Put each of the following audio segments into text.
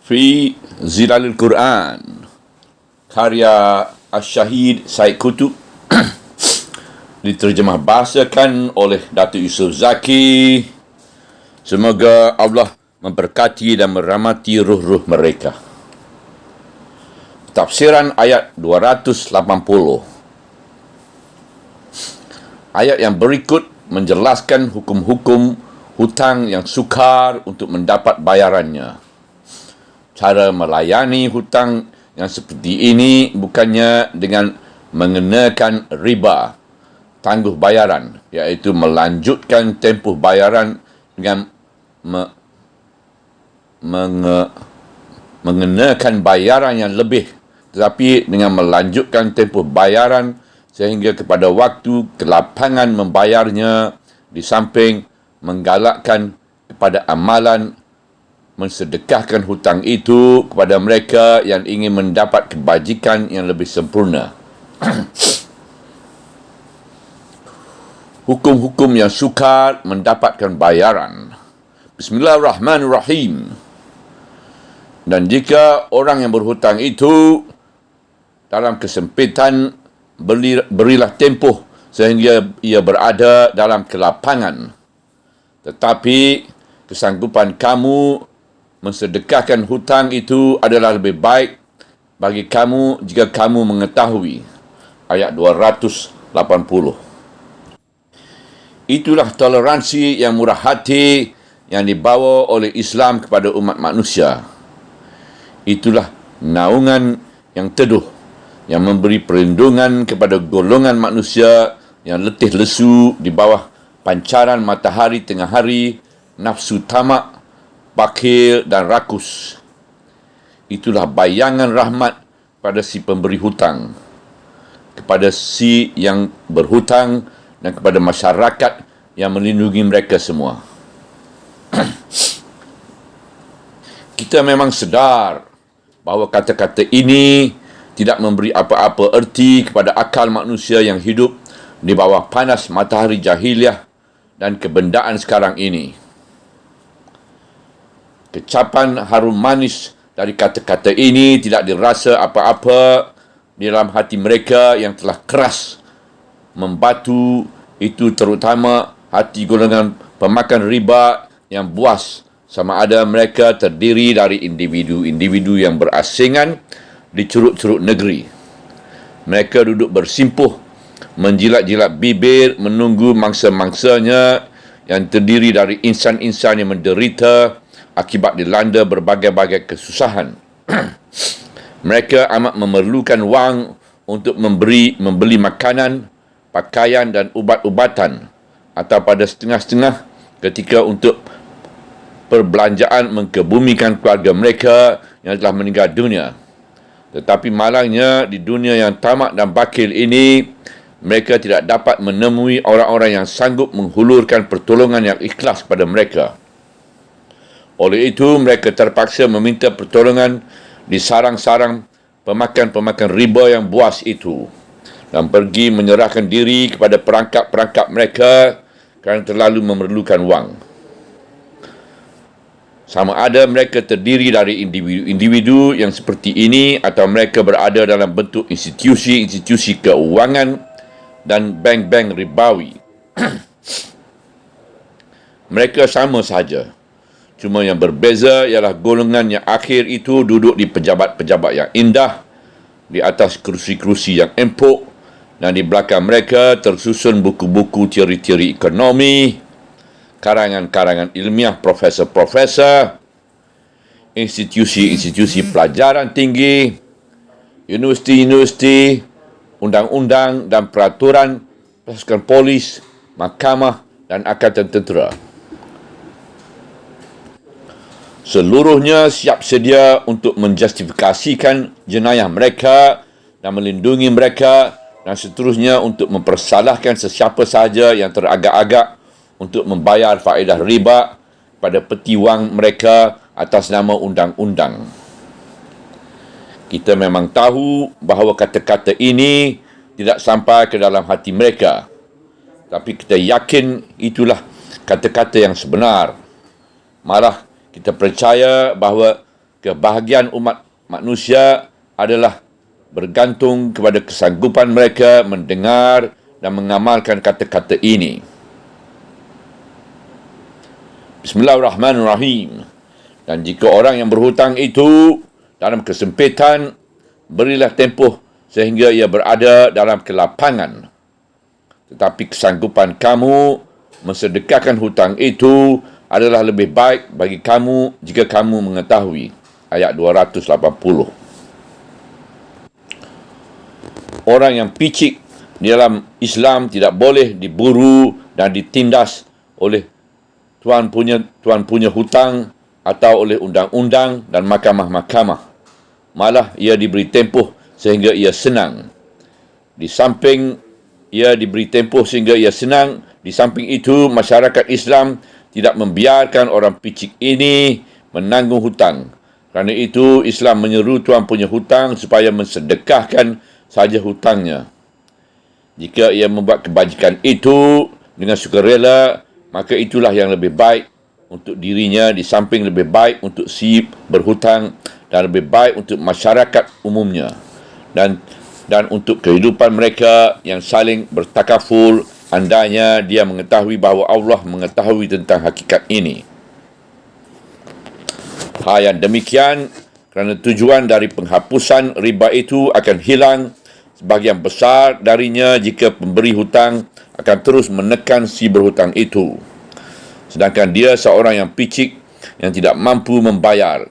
Fi Zilalil Quran, karya Asy-Syahid Said Qutb, diterjemah bahasakan oleh Datuk Yusof Zaki. Semoga Allah memberkati dan merahmati ruh-ruh mereka. Tafsiran ayat 280. Ayat yang berikut menjelaskan hukum-hukum hutang yang sukar untuk mendapat bayarannya. Cara melayani hutang yang seperti ini bukannya dengan mengenakan riba, tangguh bayaran, iaitu melanjutkan tempoh bayaran dengan mengenakan bayaran yang lebih, tetapi dengan melanjutkan tempoh bayaran sehingga kepada waktu kelapangan membayarnya, di samping menggalakkan kepada amalan mensedekahkan hutang itu kepada mereka yang ingin mendapat kebajikan yang lebih sempurna. Hukum-hukum yang sukar mendapatkan bayaran. Bismillahirrahmanirrahim. Dan jika orang yang berhutang itu dalam kesempitan, berilah tempoh sehingga ia berada dalam kelapangan. Tetapi kesanggupan kamu mensedekahkan hutang itu adalah lebih baik bagi kamu jika kamu mengetahui. Ayat 280. Itulah toleransi yang murah hati yang dibawa oleh Islam kepada umat manusia. Itulah naungan yang teduh yang memberi perlindungan kepada golongan manusia yang letih lesu di bawah pancaran matahari tengah hari, nafsu tamak, bakhil dan rakus. Itulah bayangan rahmat pada si pemberi hutang, kepada si yang berhutang, dan kepada masyarakat yang melindungi mereka semua. Kita memang sedar bahawa kata-kata ini tidak memberi apa-apa erti kepada akal manusia yang hidup di bawah panas matahari jahiliah dan kebendaan sekarang ini. Kecapan harum manis dari kata-kata ini tidak dirasa apa-apa di dalam hati mereka yang telah keras membatu, itu terutama hati golongan pemakan riba yang buas, sama ada mereka terdiri dari individu-individu yang berasingan di curug-curug negeri. Mereka duduk bersimpuh, menjilat-jilat bibir menunggu mangsa-mangsanya yang terdiri dari insan-insan yang menderita akibat dilanda berbagai-bagai kesusahan. Mereka amat memerlukan wang untuk membeli makanan, pakaian dan ubat-ubatan, atau pada setengah-setengah ketika untuk perbelanjaan mengkebumikan keluarga mereka yang telah meninggal dunia. Tetapi malangnya di dunia yang tamak dan bakil ini, mereka tidak dapat menemui orang-orang yang sanggup menghulurkan pertolongan yang ikhlas kepada mereka. Oleh itu, mereka terpaksa meminta pertolongan di sarang-sarang pemakan-pemakan riba yang buas itu, dan pergi menyerahkan diri kepada perangkap-perangkap mereka kerana terlalu memerlukan wang. Sama ada mereka terdiri dari individu-individu yang seperti ini atau mereka berada dalam bentuk institusi-institusi keuangan dan bank-bank ribawi. Mereka sama saja. Cuma yang berbeza ialah golongan yang akhir itu duduk di pejabat-pejabat yang indah, di atas kerusi-kerusi yang empuk, dan di belakang mereka tersusun buku-buku teori-teori ekonomi, karangan-karangan ilmiah profesor-profesor, institusi-institusi pelajaran tinggi, universiti-universiti, undang-undang dan peraturan, pasukan polis, mahkamah dan angkatan tentera. Seluruhnya siap sedia untuk menjustifikasikan jenayah mereka dan melindungi mereka, dan seterusnya untuk mempersalahkan sesiapa sahaja yang teragak-agak untuk membayar faedah riba pada peti wang mereka atas nama undang-undang. Kita memang tahu bahawa kata-kata ini tidak sampai ke dalam hati mereka, tapi kita yakin itulah kata-kata yang sebenar. Malah kita percaya bahawa kebahagiaan umat manusia adalah bergantung kepada kesanggupan mereka mendengar dan mengamalkan kata-kata ini. Bismillahirrahmanirrahim. Dan jika orang yang berhutang itu dalam kesempitan, berilah tempoh sehingga ia berada dalam kelapangan. Tetapi kesanggupan kamu mensedekahkan hutang itu adalah lebih baik bagi kamu jika kamu mengetahui. Ayat 280. Orang yang picik di dalam Islam tidak boleh diburu dan ditindas oleh tuan punya hutang atau oleh undang-undang dan mahkamah-mahkamah. Malah ia diberi tempoh sehingga ia senang. Di samping di samping itu masyarakat Islam tidak membiarkan orang picik ini menanggung hutang. Kerana itu Islam menyeru tuan punya hutang supaya mensedekahkan saja hutangnya. Jika ia membuat kebajikan itu dengan sukarela, maka itulah yang lebih baik untuk dirinya di samping lebih baik untuk si berhutang dan lebih baik untuk masyarakat umumnya dan untuk kehidupan mereka yang saling bertakaful andainya dia mengetahui bahawa Allah mengetahui tentang hakikat ini. Hal yang demikian kerana tujuan dari penghapusan riba itu akan hilang sebahagian besar darinya jika pemberi hutang akan terus menekan si berhutang itu. Sedangkan dia seorang yang picik yang tidak mampu membayar.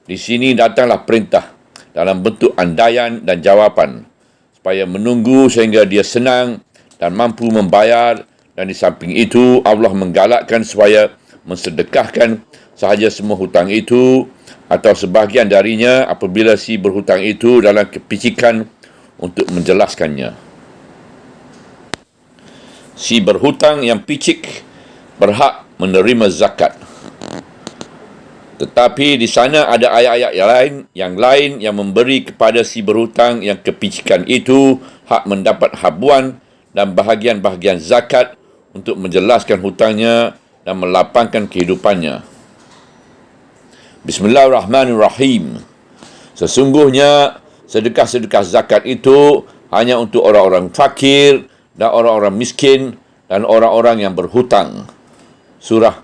Di sini datanglah perintah dalam bentuk andaian dan jawapan supaya menunggu sehingga dia senang dan mampu membayar, dan di samping itu Allah menggalakkan supaya mensedekahkan sahaja semua hutang itu atau sebahagian darinya apabila si berhutang itu dalam kepicikan untuk menjelaskannya. Si berhutang yang picik berhak menerima zakat. Tetapi di sana ada ayat-ayat yang lain yang memberi kepada si berhutang yang kepicikan itu hak mendapat habuan dan bahagian-bahagian zakat untuk menjelaskan hutangnya dan melapangkan kehidupannya. Bismillahirrahmanirrahim. Sesungguhnya sedekah-sedekah zakat itu hanya untuk orang-orang fakir dan orang-orang miskin dan orang-orang yang berhutang. Surah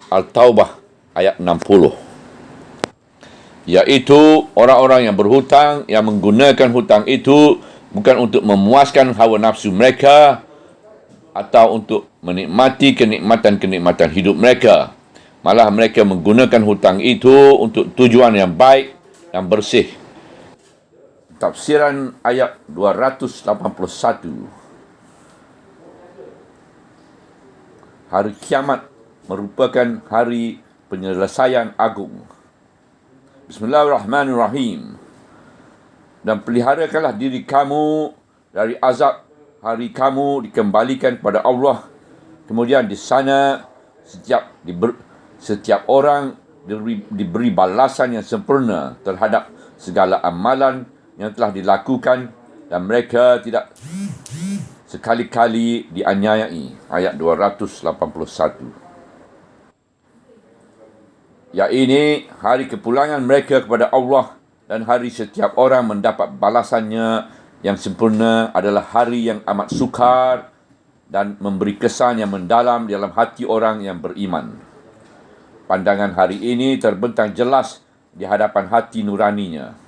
Al-Taubah ayat 60. Iaitu orang-orang yang berhutang yang menggunakan hutang itu bukan untuk memuaskan hawa nafsu mereka atau untuk menikmati kenikmatan-kenikmatan hidup mereka. Malah mereka menggunakan hutang itu untuk tujuan yang baik dan bersih. Tafsiran ayat 281. Hari kiamat merupakan hari penyelesaian agung. Bismillahirrahmanirrahim. Dan peliharakanlah diri kamu dari azab hari kamu dikembalikan kepada Allah. Kemudian di sana setiap orang diberi balasan yang sempurna terhadap segala amalan yang telah dilakukan dan mereka tidak sekali-kali dianiayai. Ayat 281. Ini hari kepulangan mereka kepada Allah dan hari setiap orang mendapat balasannya yang sempurna adalah hari yang amat sukar dan memberi kesan yang mendalam dalam hati orang yang beriman. Pandangan hari ini terbentang jelas di hadapan hati nuraninya.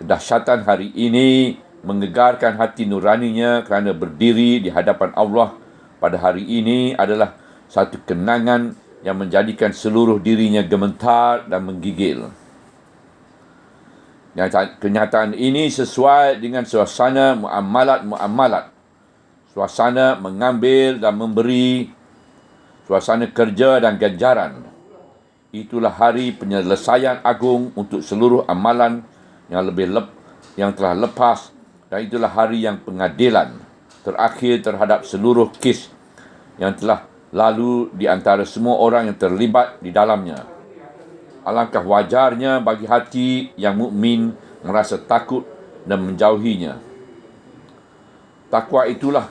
Kedahsyatan hari ini menggegarkan hati nuraninya kerana berdiri di hadapan Allah pada hari ini adalah satu kenangan yang menjadikan seluruh dirinya gemetar dan menggigil. Kenyataan ini sesuai dengan suasana muamalat, suasana mengambil dan memberi, suasana kerja dan ganjaran. Itulah hari penyelesaian agung untuk seluruh amalan yang telah lepas, dan itulah hari yang pengadilan terakhir terhadap seluruh kes yang telah lalu di antara semua orang yang terlibat di dalamnya. Alangkah wajarnya bagi hati yang mukmin merasa takut dan menjauhinya. Takwa itulah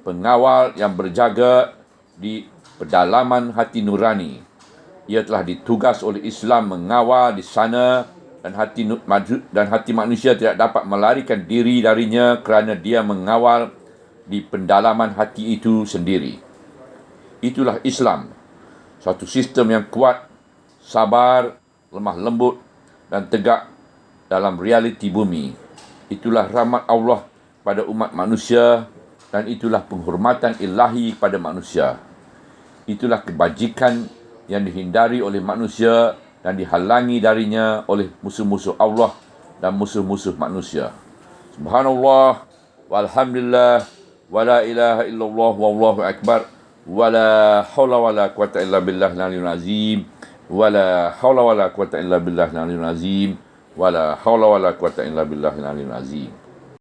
pengawal yang berjaga di pedalaman hati nurani ia telah ditugas oleh Islam mengawal di sana, dan hati manusia tidak dapat melarikan diri darinya kerana dia mengawal di pendalaman hati itu sendiri. Itulah Islam, suatu sistem yang kuat, sabar, lemah lembut dan tegak dalam realiti bumi. Itulah rahmat Allah pada umat manusia, dan itulah penghormatan ilahi pada manusia. Itulah kebajikan yang dihindari oleh manusia dan dihalangi darinya oleh musuh-musuh Allah dan musuh-musuh manusia. Subhanallah, walhamdulillah, wala ilaha illallah, wallahu akbar, wala hawla wala quwata illa billah al-aliyyil azim, wala hawla wala quwata illa billah al-aliyyil azim, wala hawla wala quwata illa billah al-aliyyil azim.